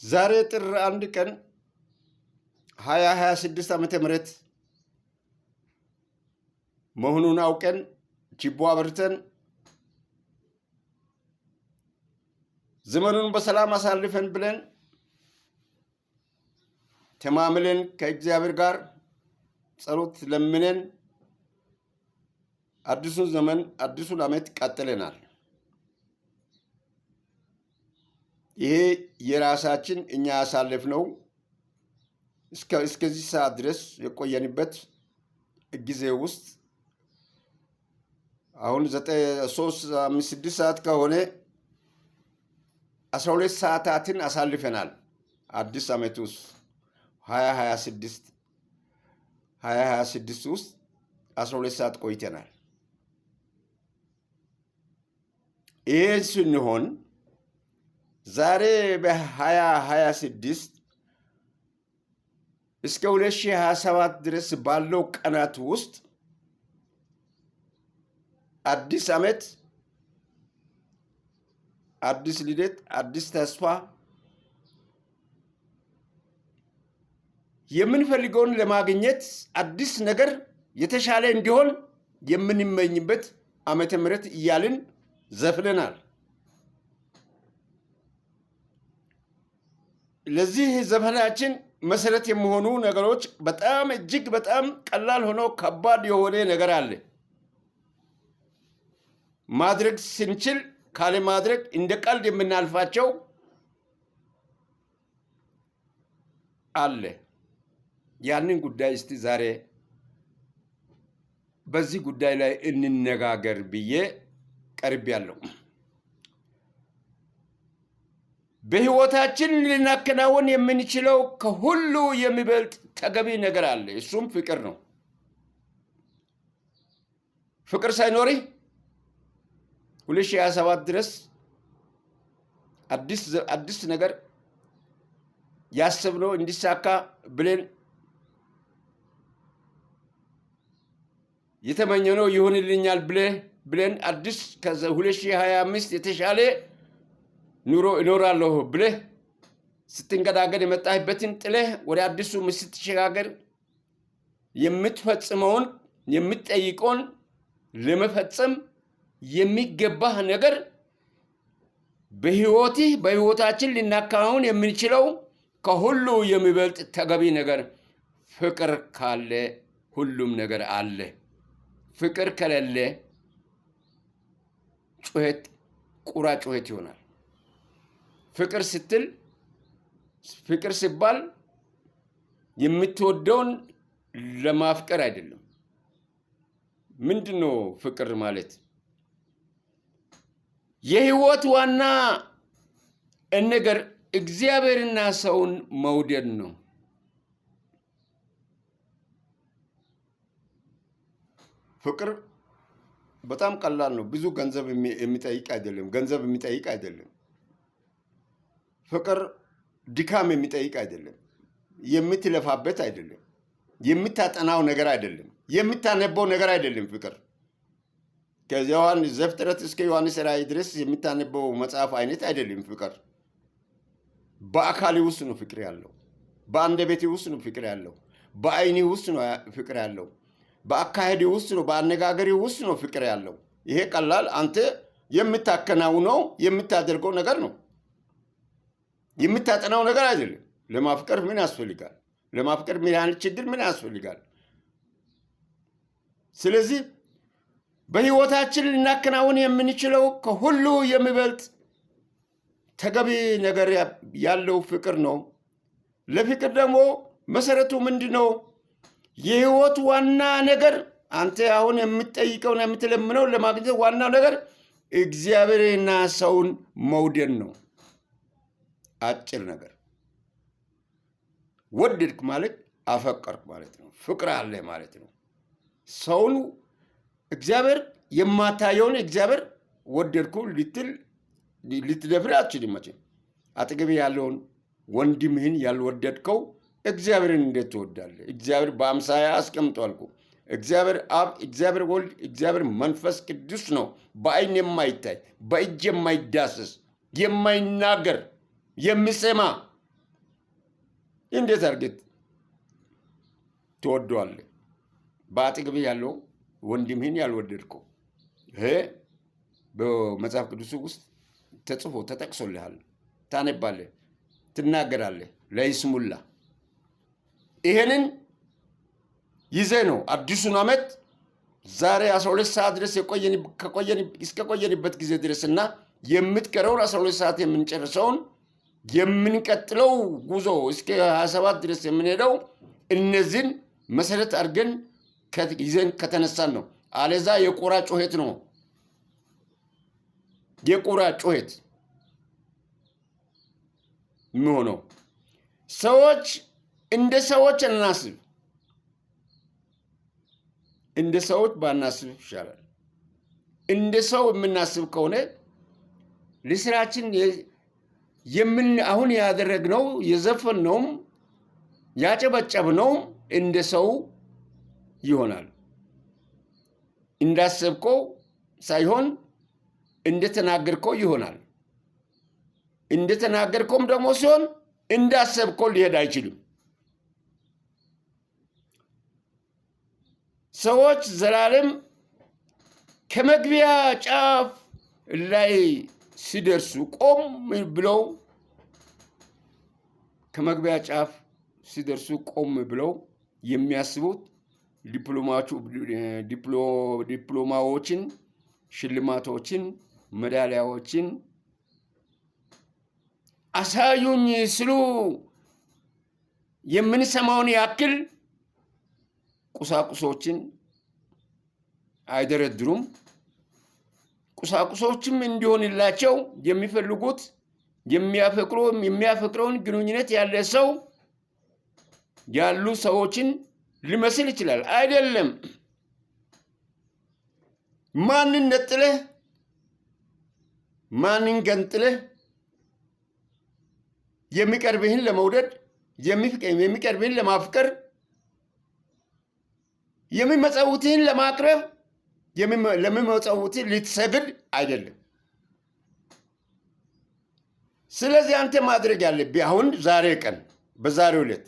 ዛሬ ጥር 1 ቀን 2026 ዓመተ ምህረት መሆኑን አውቀን ችቦ አብርተን ዘመኑን በሰላም አሳልፈን ብለን ተማምለን ከእግዚአብሔር ጋር ጸሎት ለምነን አዲሱን ዘመን አዲሱን ዓመት ቀጥለናል። ይሄ የራሳችን እኛ ያሳለፍነው እስከዚህ ሰዓት ድረስ የቆየንበት ጊዜ ውስጥ አሁን 6 ሰዓት ከሆነ 12 ሰዓታትን አሳልፈናል። አዲስ ዓመት ውስጥ 2026 ውስጥ 12 ሰዓት ቆይተናል። ይሄ ስንሆን ዛሬ በ2026 እስከ 2027 ድረስ ባለው ቀናት ውስጥ አዲስ ዓመት፣ አዲስ ልደት፣ አዲስ ተስፋ የምንፈልገውን ለማግኘት አዲስ ነገር የተሻለ እንዲሆን የምንመኝበት ዓመተ ምህረት እያልን ዘፍነናል። ለዚህ ዘፈናችን መሰረት የሚሆኑ ነገሮች በጣም እጅግ በጣም ቀላል ሆኖ ከባድ የሆነ ነገር አለ። ማድረግ ስንችል ካለ ማድረግ እንደ ቀልድ የምናልፋቸው አለ። ያንን ጉዳይ እስቲ ዛሬ በዚህ ጉዳይ ላይ እንነጋገር ብዬ ቀርቤያለሁ። በህይወታችን ልናከናውን የምንችለው ከሁሉ የሚበልጥ ተገቢ ነገር አለ። እሱም ፍቅር ነው። ፍቅር ሳይኖርህ 2027 ድረስ አዲስ ነገር ያሰብነው እንዲሳካ ብለን የተመኘነው ይሆንልኛል ብለን አዲስ ከ2025 የተሻለ ኑሮ እኖራለሁ ብለህ ስትንገዳገድ የመጣህበትን ጥለህ ወደ አዲሱ ስትሸጋገር የምትፈጽመውን የምትጠይቀውን ለመፈጸም የሚገባህ ነገር በህይወታችን ልናከናውን የምንችለው ከሁሉ የሚበልጥ ተገቢ ነገር ፍቅር ካለ ሁሉም ነገር አለ። ፍቅር ከሌለ ጩኸት ቁራ ጩኸት ይሆናል። ፍቅር ሲባል የምትወደውን ለማፍቀር አይደለም። ምንድነው ፍቅር ማለት? የህይወት ዋና ነገር እግዚአብሔርና ሰውን መውደድ ነው። ፍቅር በጣም ቀላል ነው። ብዙ ገንዘብ የሚጠይቅ አይደለም። ፍቅር ድካም የሚጠይቅ አይደለም። የምትለፋበት አይደለም። የምታጠናው ነገር አይደለም። የምታነበው ነገር አይደለም። ፍቅር ከዮሐንስ ዘፍጥረት እስከ ዮሐንስ ራእይ ድረስ የምታነበው መጽሐፍ አይነት አይደለም። ፍቅር በአካል ውስጥ ነው ፍቅር ያለው። በአንደበቴ ውስጥ ነው ፍቅር ያለው። በአይኔ ውስጥ ነው ፍቅር ያለው። በአካሄዴ ውስጥ ነው፣ በአነጋገሬ ውስጥ ነው ፍቅር ያለው። ይሄ ቀላል አንተ የምታከናውነው የምታደርገው ነገር ነው። የምታጠናው ነገር አይደለም። ለማፍቀር ምን ያስፈልጋል? ለማፍቀር ምን ያህል ችግር ምን ያስፈልጋል? ስለዚህ በህይወታችን ልናከናውን የምንችለው ከሁሉ የሚበልጥ ተገቢ ነገር ያለው ፍቅር ነው። ለፍቅር ደግሞ መሰረቱ ምንድነው? የህይወት ዋና ነገር አንተ አሁን የምትጠይቀውና የምትለምነው ለማግኘት ዋናው ነገር እግዚአብሔርና ሰውን መውደድ ነው። አጭር ነገር። ወደድክ ማለት አፈቀርክ ማለት ነው። ፍቅር አለ ማለት ነው። ሰውን እግዚአብሔር የማታየውን እግዚአብሔር ወደድኩ ልትደፍር አትችልም። መቼም አጠገቤ ያለውን ወንድምህን ያልወደድከው እግዚአብሔርን እንዴት ትወዳለህ? እግዚአብሔር በአምሳያ አስቀምጧል እኮ። እግዚአብሔር አብ፣ እግዚአብሔር ወልድ፣ እግዚአብሔር መንፈስ ቅዱስ ነው። በአይን የማይታይ በእጅ የማይዳሰስ የማይናገር የሚሰማ እንዴት አድርገህ ትወደዋለህ? በአጠገብህ ያለው ወንድምህን ያልወደድከው። ይሄ በመጽሐፍ ቅዱስ ውስጥ ተጽፎ ተጠቅሶልሃል። ታነባለህ፣ ትናገራለህ ለይስሙላ። ይሄንን ይዘህ ነው አዲሱን ዓመት ዛሬ 12 ሰዓት ድረስ እስከቆየንበት ጊዜ ድረስና የምትቀረውን 12 ሰዓት የምንጨርሰውን የምንቀጥለው ጉዞ እስከ 27 ድረስ የምንሄደው እነዚህን መሰረት አድርገን ይዘን ከተነሳን ነው። አለዛ የቁራ ጩኸት ነው። የቁራ ጩኸት የሚሆነው ሰዎች እንደ ሰዎች እናስብ። እንደ ሰዎች ባናስብ ይሻላል። እንደ ሰው የምናስብ ከሆነ ለስራችን አሁን ያደረግነው የዘፈነውም ያጨበጨብነውም እንደ ሰው ይሆናል። እንዳሰብከው ሳይሆን እንደተናገርከው ይሆናል። እንደተናገርከውም ደግሞ ሲሆን እንዳሰብከው ሊሄድ አይችልም። ሰዎች ዘላለም ከመግቢያ ጫፍ ላይ ሲደርሱ ቆም ብለው ከመግቢያ ጫፍ ሲደርሱ ቆም ብለው የሚያስቡት ዲፕሎማዎችን፣ ሽልማቶችን፣ ሜዳሊያዎችን አሳዩኝ ስሉ የምንሰማውን ያክል ቁሳቁሶችን አይደረድሩም። ቁሳቁሶችም እንዲሆንላቸው የሚፈልጉት የሚያፈቅረውን ግንኙነት ያለ ሰው ያሉ ሰዎችን ሊመስል ይችላል። አይደለም። ማንን ነጥለህ ማንን ገንጥለህ የሚቀርብህን ለመውደድ የሚቀርብህን ለማፍቀር የሚመጸውትህን ለማቅረብ ለሚመጸውትህ ልትሰግድ አይደለም። ስለዚህ አንተ ማድረግ ያለብህ አሁን ዛሬ ቀን በዛሬው ዕለት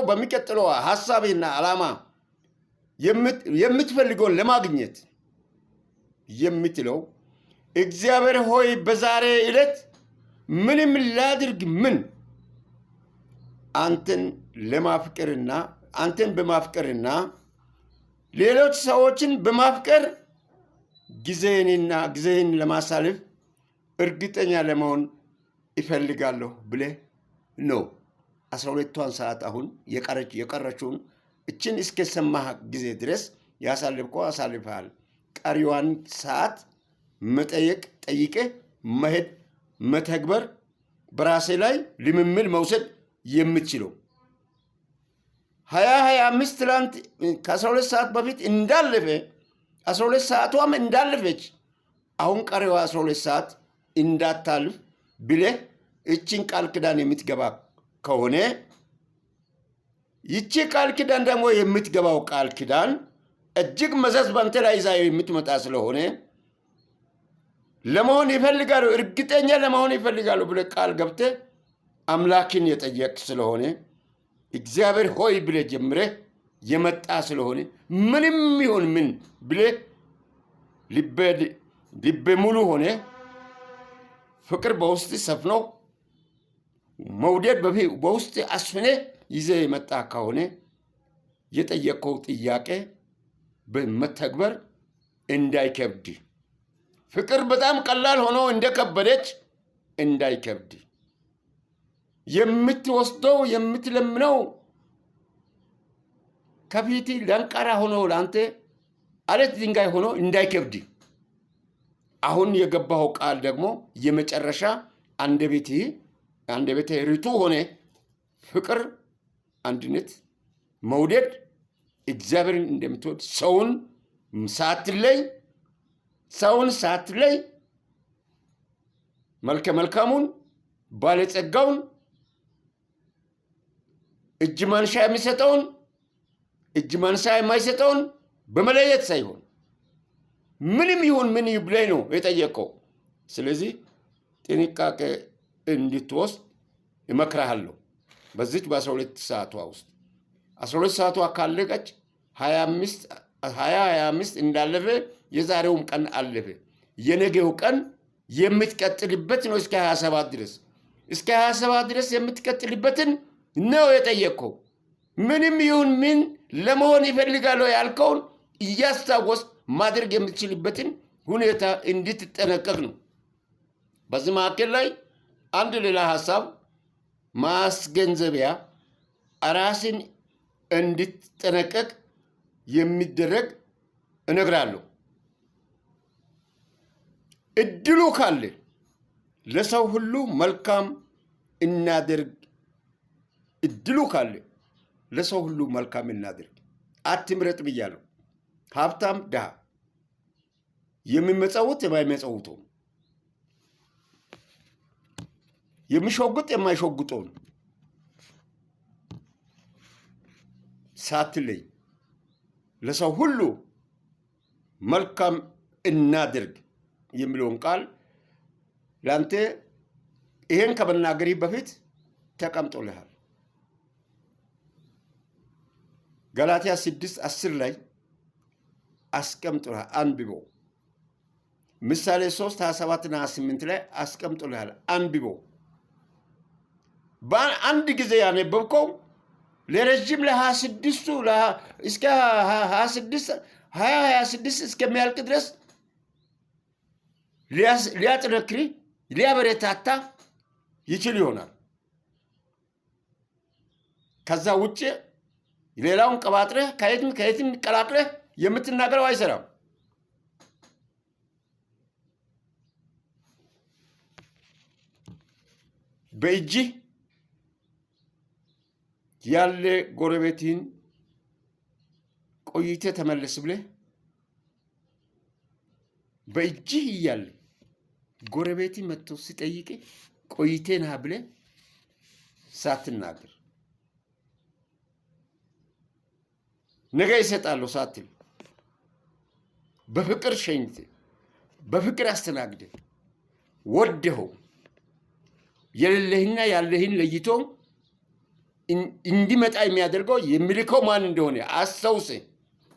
በሚቀጥለው ሐሳብና ዓላማ የምትፈልገውን ለማግኘት የምትለው እግዚአብሔር ሆይ በዛሬ ዕለት ምንም ላድርግ ምን አንተን በማፍቀርና ሌሎች ሰዎችን በማፍቀር ጊዜን ለማሳለፍ እርግጠኛ ለመሆን ይፈልጋለሁ ብለህ ነው 12ቷን ሰዓት አሁን የቀረችውን እችን እስከሰማህ ጊዜ ድረስ ያሳልፍከው አሳልፈሃል። ቀሪዋን ሰዓት ጠይቀህ መሄድ መተግበር በራሴ ላይ ልምምድ መውሰድ የምትችለው 2025 ትላንት ከ12 ሰዓት በፊት እንዳለፈ 12 ሰዓቷም እንዳለፈች አሁን ቀሪዋ 12 ሰዓት እንዳታልፍ ብለህ እችን ቃል ኪዳን የምትገባ ከሆነ ይቺ ቃል ኪዳን ደግሞ የምትገባው ቃል ኪዳን እጅግ መዘዝ ባንተ ላይ ይዛ የምትመጣ ስለሆነ ለመሆን ይፈልጋሉ፣ እርግጠኛ ለመሆን ይፈልጋሉ ብለህ ቃል ገብተህ አምላክን የጠየቅ ስለሆነ እግዚአብሔር ሆይ ብለህ ጀምረህ የመጣ ስለሆነ ምንም ይሁን ምን ብለህ ልበ ሙሉ ሆነ ፍቅር በውስጥ ሰፍኖ መውደድ በውስጥ አስፍኔ ይዘህ የመጣ ከሆነ የጠየቀው ጥያቄ በመተግበር እንዳይከብድ፣ ፍቅር በጣም ቀላል ሆኖ እንደከበደች እንዳይከብድ፣ የምትወስደው የምትለምነው ከፊት ደንቃራ ሆኖ ለአንተ አለት ድንጋይ ሆኖ እንዳይከብድ፣ አሁን የገባው ቃል ደግሞ የመጨረሻ አንደበቴ ርቱ ሆነ ፍቅር፣ አንድነት፣ መውደድ፣ እግዚአብሔርን እንደምትወድ ሰውን ሳትለይ መልከ መልካሙን ባለጸጋውን እጅ ማንሻ የሚሰጠውን እጅ ማንሻ የማይሰጠውን በመለየት ሳይሆን ምንም ይሁን ምን ብለህ ነው የጠየቀው። ስለዚህ ጥንቃቄ እንድትወስድ እመክርሃለሁ። በዚች በ12 ሰዓቷ ውስጥ 12 ሰዓቷ ካለቀች 25 እንዳለፈ የዛሬውም ቀን አለፈ። የነገው ቀን የምትቀጥልበት ነው እስከ 27 ድረስ። እስከ 27 ድረስ የምትቀጥልበትን ነው የጠየቅከው። ምንም ይሁን ምን ለመሆን ይፈልጋለሁ ያልከውን እያስታወስ ማድረግ የምትችልበትን ሁኔታ እንድትጠነቀቅ ነው። በዚህ መካከል ላይ አንድ ሌላ ሀሳብ ማስገንዘቢያ ራስን እንድትጠነቀቅ የሚደረግ እነግራለሁ። እድሉ ካለ ለሰው ሁሉ መልካም እናደርግ። እድሉ ካለ ለሰው ሁሉ መልካም እናደርግ። አትምረጥ ብያለሁ። ሀብታም ድሃ፣ የሚመጸውት የማይመጸውተው፣ የሚሾጉጥ የማይሾጉጠውን ሳትለይ ለሰው ሁሉ መልካም እናድርግ የሚለውን ቃል ለአንተ ይሄን ከመናገሪ በፊት ተቀምጦልሃል። ገላትያ 6:10 ላይ አስቀምጦልሃል። አንብበው። ምሳሌ 3:27 እና 28 ላይ አስቀምጦልሃል። አንብበው። በአንድ ጊዜ ያነበብከው ለረጅም ለ26ቱ እስከ 26 እስከሚያልቅ ድረስ ሊያጠነክሪ ሊያበረታታ ይችል ይሆናል። ከዛ ውጭ ሌላውን ቀባጥረህ ከየትም ቀላቅለህ የምትናገረው አይሰራም። በእጅህ ያለ ጎረቤትህን ቆይተህ ተመለስ ብለህ በእጅህ እያለ ጎረቤትህ መጥቶ ሲጠይቅህ ቆይተህ ና ብለህ ሳትናገር ነገ ይሰጣለሁ ሳትል በፍቅር ሸኝተህ በፍቅር አስተናግደህ ወደኸው የሌለህና ያለህን ለይቶ እንዲመጣ የሚያደርገው የሚልከው ማን እንደሆነ አስታውሰህ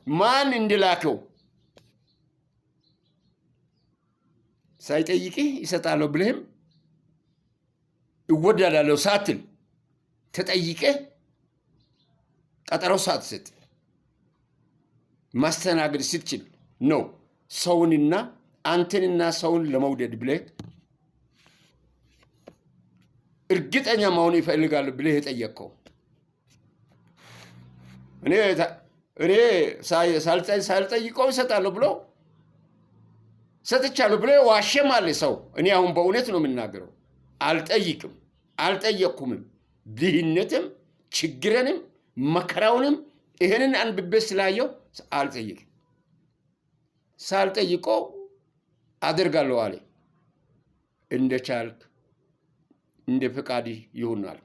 ማን እንድላከው ሳይጠይቅህ ይሰጣለሁ ብለህም እወዳላለሁ ሳትል ተጠይቀህ ቀጠሮ ሳትሰጥ ማስተናገድ ስትችል ነው ሰውንና አንተንና ሰውን ለመውደድ ብለህ እርግጠኛ መሆን ይፈልጋል ብለህ የጠየቅከው። እኔ ሳልጠይቀው ይሰጣለሁ ብሎ ሰጥቻለሁ ብሎ ዋሸም አለ ሰው። እኔ አሁን በእውነት ነው የምናገረው። አልጠይቅም፣ አልጠየቅኩምም። ድህነትም ችግረንም መከራውንም ይህንን አንብቤ ስላየው አልጠይቅም። ሳልጠይቆ አደርጋለሁ አለ። እንደ ቻልክ እንደ ፈቃድ ይሆናል።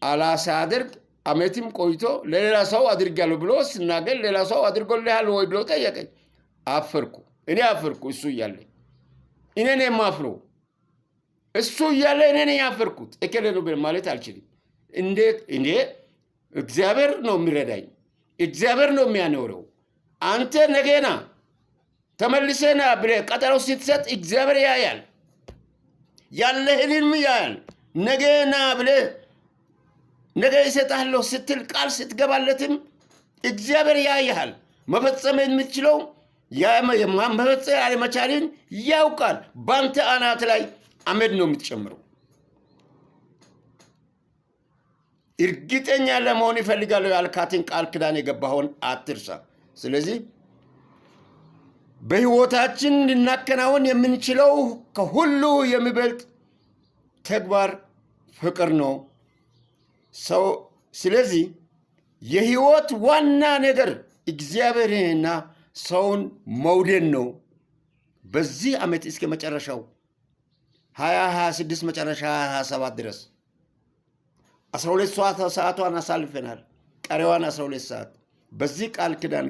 አላሳደርግ አመትም ቆይቶ ለሌላ ሰው አድርጋለሁ ብሎ ሲናገር ሌላ ሰው አድርጎልሃል ወይ ብሎ ጠየቀኝ። አፈርኩ። እኔ አፈርኩ። እሱ እያለ እኔ ነኝ የማፍረው። እሱ እያለ እኔ ነኝ ያፈርኩት። እከለ ነው ማለት አልችልም። እንዴ እግዚአብሔር ነው የሚረዳኝ። እግዚአብሔር ነው የሚያኖረው። አንተ ነገና ተመልሰና ብለህ ቀጠሮ ስትሰጥ እግዚአብሔር ያያል። ያለህንም ያያል። ነገና ብለህ ነገ ይሰጣለሁ ስትል ቃል ስትገባለትም እግዚአብሔር ያያል። መፈጸም የምትችለው መፈጸም ያለመቻልን ያውቃል። በአንተ አናት ላይ አመድ ነው የምትጨምረው። እርግጠኛ ለመሆን ይፈልጋለሁ ያልካትን ቃል ኪዳን የገባኸውን አትርሳ። ስለዚህ በህይወታችን ልናከናውን የምንችለው ከሁሉ የሚበልጥ ተግባር ፍቅር ነው። ስለዚህ የህይወት ዋና ነገር እግዚአብሔርንና ሰውን መውደድ ነው። በዚህ ዓመት እስከ መጨረሻው 2026 መጨረሻ 27 ድረስ 12 ሰዓቷን አሳልፈናል። ቀሪዋን 12 ሰዓት በዚህ ቃል ኪዳን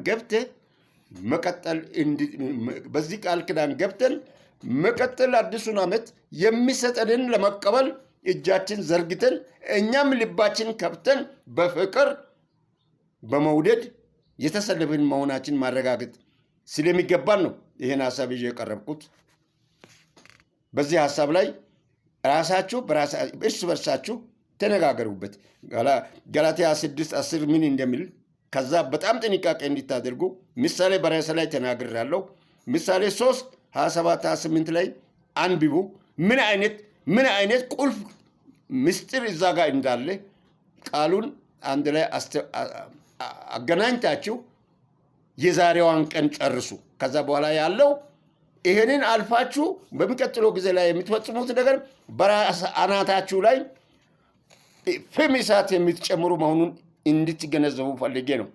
ገብተን መቀጠል አዲሱን ዓመት የሚሰጠንን ለመቀበል እጃችን ዘርግተን እኛም ልባችን ከፍተን በፍቅር በመውደድ የተሰለፍን መሆናችን ማረጋገጥ ስለሚገባን ነው ይሄን ሐሳብ ይዤ የቀረብኩት። በዚህ ሐሳብ ላይ ራሳችሁ እርስ በርሳችሁ ተነጋገሩበት። ገላትያ 6:10 ምን እንደሚል ከዛ በጣም ጥንቃቄ እንድታደርጉ ምሳሌ በራሴ ላይ ተናግሬያለሁ። ምሳሌ 3:27-28 ላይ አንብቡ። ምን አይነት ቁልፍ ምስጢር እዛ ጋር እንዳለ ቃሉን አንድ ላይ አገናኝታችሁ የዛሬዋን ቀን ጨርሱ። ከዛ በኋላ ያለው ይሄንን አልፋችሁ በሚቀጥለው ጊዜ ላይ የምትፈጽሙት ነገር በራስ አናታችሁ ላይ ፍም እሳት የምትጨምሩ መሆኑን እንድትገነዘቡ ፈልጌ ነው።